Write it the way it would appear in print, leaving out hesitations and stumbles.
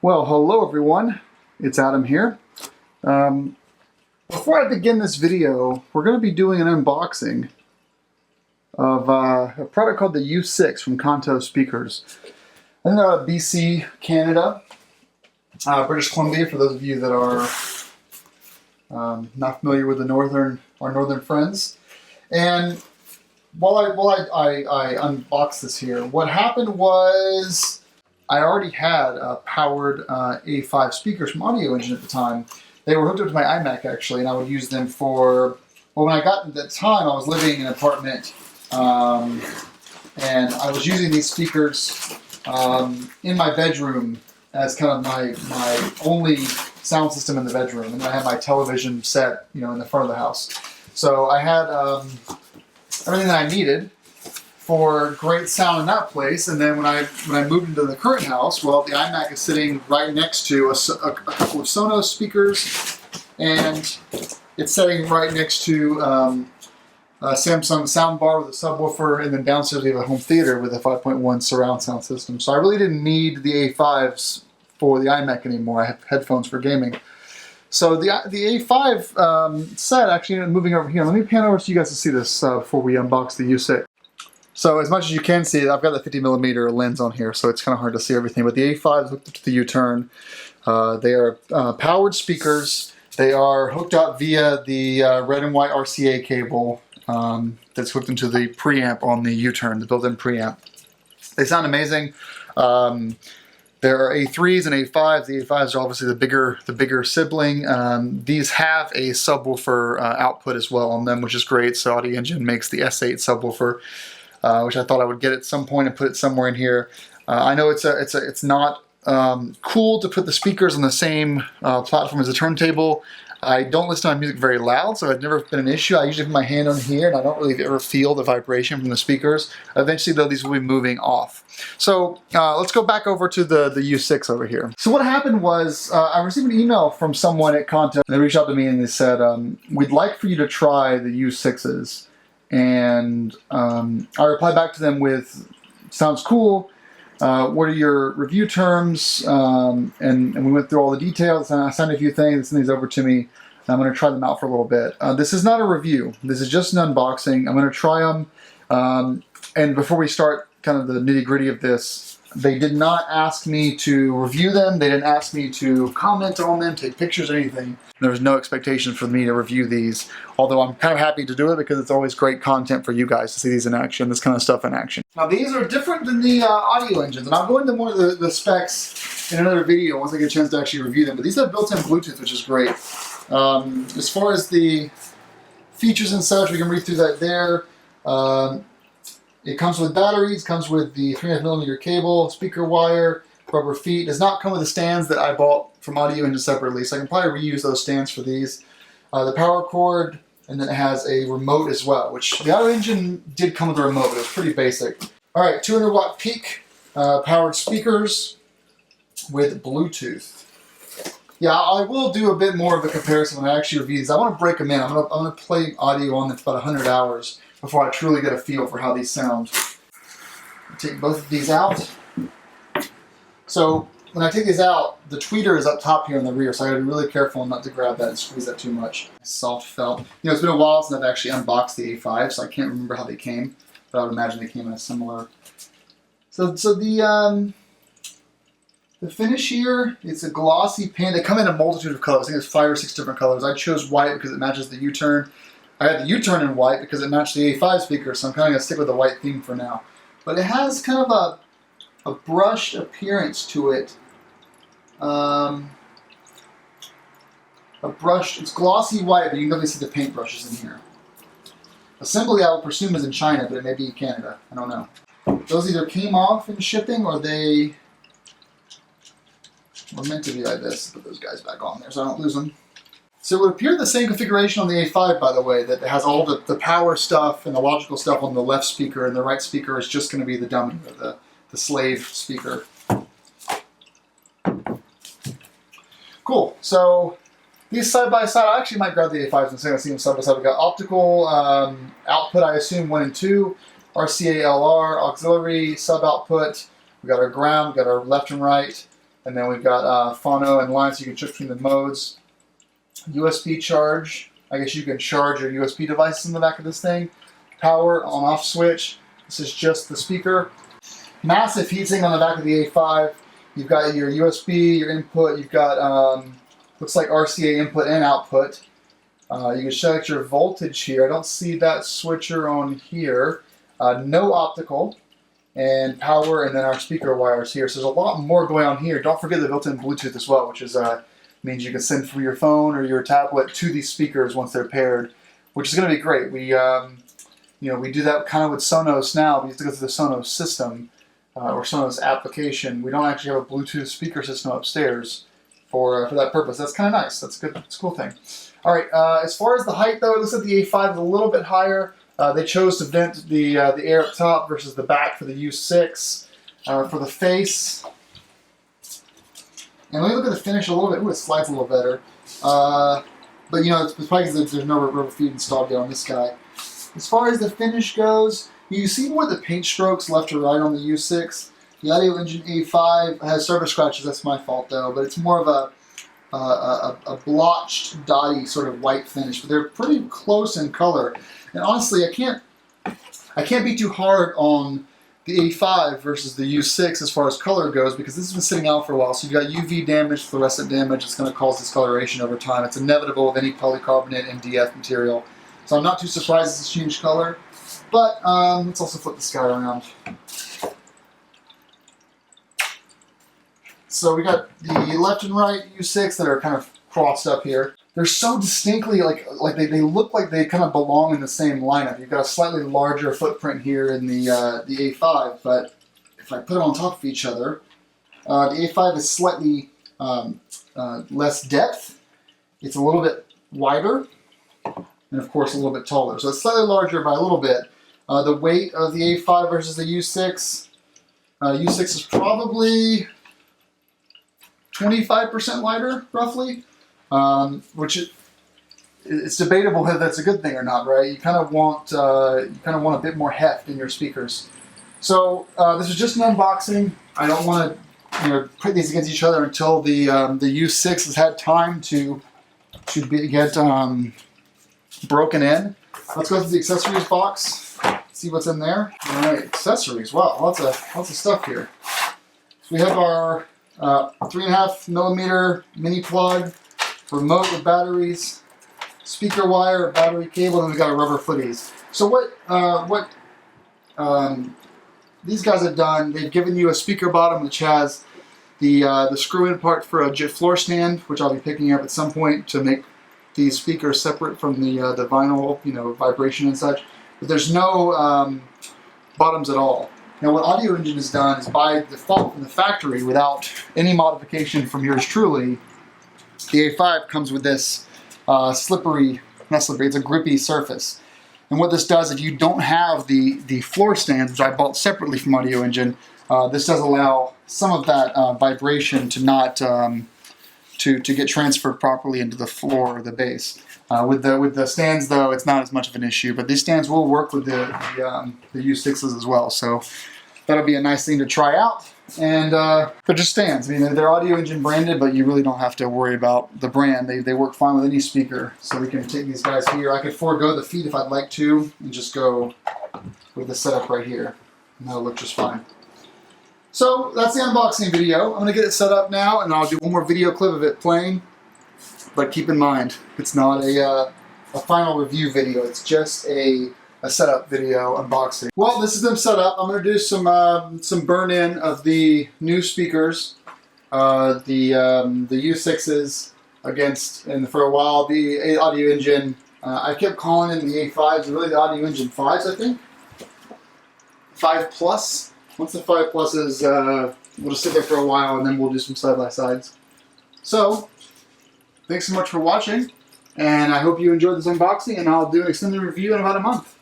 Well, hello everyone, it's Adam here. Before I begin this video, we're going to be doing an unboxing of a product called the U6 from Kanto speakers. I think they're out of BC, Canada, British Columbia, for those of you that are not familiar with our northern friends. And while I unbox this here, what happened was I already had powered A5 speakers from Audio Engine at the time. They were hooked up to my iMac actually, and I would use them for, well, when I got at that time, I was living in an apartment, and I was using these speakers in my bedroom as kind of my only sound system in the bedroom, and I had my television set, you know, in the front of the house. So I had everything that I needed for great sound in that place. And then when I moved into the current house, well, the iMac is sitting right next to a couple of Sonos speakers, and it's sitting right next to a Samsung soundbar with a subwoofer, and then downstairs we have a home theater with a 5.1 surround sound system. So I really didn't need the A5s for the iMac anymore. I have headphones for gaming. So the A5 set actually ended up moving over here. Let me pan over so you guys can see this before we unbox the U6. So as much as you can see, I've got the 50mm lens on here, so it's kind of hard to see everything. But the A5 is hooked up to the U-turn. They are powered speakers. They are hooked up via the red and white RCA cable that's hooked into the preamp on the U-turn, the built-in preamp. They sound amazing. There are A3s and A5s. The A5s are obviously the bigger sibling. These have a subwoofer output as well on them, which is great. So Audio Engine makes the S8 subwoofer, which I thought I would get at some point and put it somewhere in here. I know it's not cool to put the speakers on the same platform as the turntable. I don't listen to my music very loud, so it's never been an issue. I usually put my hand on here, and I don't really ever feel the vibration from the speakers. Eventually, though, these will be moving off. So let's go back over to the U6 over here. So what happened was I received an email from someone at Kanto. They reached out to me and they said, we'd like for you to try the U6s. And I replied back to them with, sounds cool. What are your review terms? And we went through all the details, and I signed a few things, sent these over to me. And I'm going to try them out for a little bit. This is not a review. This is just an unboxing. I'm going to try them. And before we start kind of the nitty-gritty of this, they did not ask me to review them. They didn't ask me to comment on them, take pictures, or anything. There was no expectation for me to review these, although I'm kind of happy to do it because it's always great content for you guys to see these in action, this kind of stuff in action. Now these are different than the Audio Engines, and I'll go into more of the specs in another video once I get a chance to actually review them, but these have built-in Bluetooth, which is great. As far as the features and such, we can read through that there. It comes with batteries, comes with the 3.5mm cable, speaker wire, rubber feet. It does not come with the stands that I bought from Audio Engine separately, so I can probably reuse those stands for these. The power cord, and then it has a remote as well, which the Audio Engine did come with a remote, but it was pretty basic. Alright, 200 watt peak powered speakers with Bluetooth. Yeah, I will do a bit more of a comparison when I actually review these. I want to break them in. I'm going to play audio on them for about 100 hours before I truly get a feel for how these sound. Take both of these out. So when I take these out, the tweeter is up top here in the rear, so I gotta be really careful not to grab that and squeeze that too much. Soft felt. You know, it's been a while since I've actually unboxed the A5, so I can't remember how they came, but I would imagine they came in a similar. So the finish here, it's a glossy paint. They come in a multitude of colors. I think there's 5 or 6 different colors. I chose white because it matches the U-turn. I had the U-turn in white because it matched the A5 speaker, so I'm kind of going to stick with the white theme for now. But it has kind of a brushed appearance to it. It's glossy white, but you can definitely see the paint brushes in here. Assembly, I would presume, is in China, but it may be in Canada. I don't know. Those either came off in shipping or they were meant to be like this. Put those guys back on there so I don't lose them. So it would appear the same configuration on the A5, by the way, that has all the power stuff and the logical stuff on the left speaker, and the right speaker is just going to be the dummy, or the slave speaker. Cool. So these side by side, I actually might grab the A5s and say I see them side by side. We've got optical output, I assume 1 and 2, RCA LR, auxiliary sub output. We got our ground, we got our left and right. And then we've got phono and line, so you can switch between the modes. USB charge. I guess you can charge your USB devices in the back of this thing. Power on-off switch. This is just the speaker. Massive heatsink on the back of the A5. You've got your USB, your input. You've got looks like RCA input and output. You can select your voltage here. I don't see that switcher on here. No optical. And power, and then our speaker wires here. So there's a lot more going on here. Don't forget the built-in Bluetooth as well, which is means you can send from your phone or your tablet to these speakers once they're paired, which is going to be great. We we do that kind of with Sonos now. We have to go through the Sonos system or Sonos application. We don't actually have a Bluetooth speaker system upstairs for that purpose. That's kind of nice. That's good. It's a cool thing. All right. As far as the height, though, it looks like the A5 is a little bit higher. They chose to vent the air up top versus the back for the U6. For the face, and let me look at the finish a little bit. Ooh, it slides a little better. But you know, it's probably because there's no rubber feet installed yet on this guy. As far as the finish goes, you see more of the paint strokes left to right on the U6. The Audio Engine A5 has surface scratches. That's my fault though, but it's more of a blotched, dotty sort of white finish. But they're pretty close in color. And honestly, I can't be too hard on the A5 versus the U6 as far as color goes, because this has been sitting out for a while. So you've got UV damage, fluorescent damage. It's going to cause discoloration over time. It's inevitable with any polycarbonate MDF material. So I'm not too surprised it's changed color. But let's also flip this guy around. So we got the left and right U6 that are kind of crossed up here. They're so distinctly like they look like they kind of belong in the same lineup. You've got a slightly larger footprint here in the A5, but if I put them on top of each other, the A5 is slightly less depth. It's a little bit wider, and of course a little bit taller. So it's slightly larger by a little bit. The weight of the A5 versus the U6, U6 is probably 25% lighter, roughly. Which it's debatable whether that's a good thing or not, right? You kind of want a bit more heft in your speakers. So this is just an unboxing. I don't want to put these against each other until the U6 has had time to get broken in. Let's go through the accessories box. See what's in there. All right, accessories. Wow, lots of stuff here. So we have our 3.5mm mini plug. Remote with batteries, speaker wire, battery cable, and we got our rubber footies. So what these guys have done, they've given you a speaker bottom which has the screw-in part for a floor stand, which I'll be picking up at some point to make these speakers separate from the vinyl, vibration and such. But there's no bottoms at all. Now what Audio Engine has done is by default from the factory, without any modification from yours truly, the A5 comes with this not slippery, it's a grippy surface. And what this does, if you don't have the floor stands, which I bought separately from Audio Engine, this does allow some of that vibration to not to get transferred properly into the floor or the base. With the stands though, it's not as much of an issue, but these stands will work with the U6s as well. So that'll be a nice thing to try out. And they're just stands. I mean, they're Audio Engine branded, but you really don't have to worry about the brand. They work fine with any speaker. So we can take these guys here. I could forego the feet if I'd like to, and just go with the setup right here. And that'll look just fine. So that's the unboxing video. I'm going to get it set up now, and I'll do one more video clip of it playing. But keep in mind, it's not a final review video. It's just a setup video unboxing. Well, this is them set up. I'm going to do some burn-in of the new speakers, the U6s and for a while the Audio Engine. I kept calling in the A5s, really the Audio Engine 5s, I think. 5 Plus. Once the 5 Plus is, we'll just sit there for a while and then we'll do some side-by-sides. So, thanks so much for watching, and I hope you enjoyed this unboxing, and I'll do an extended review in about a month.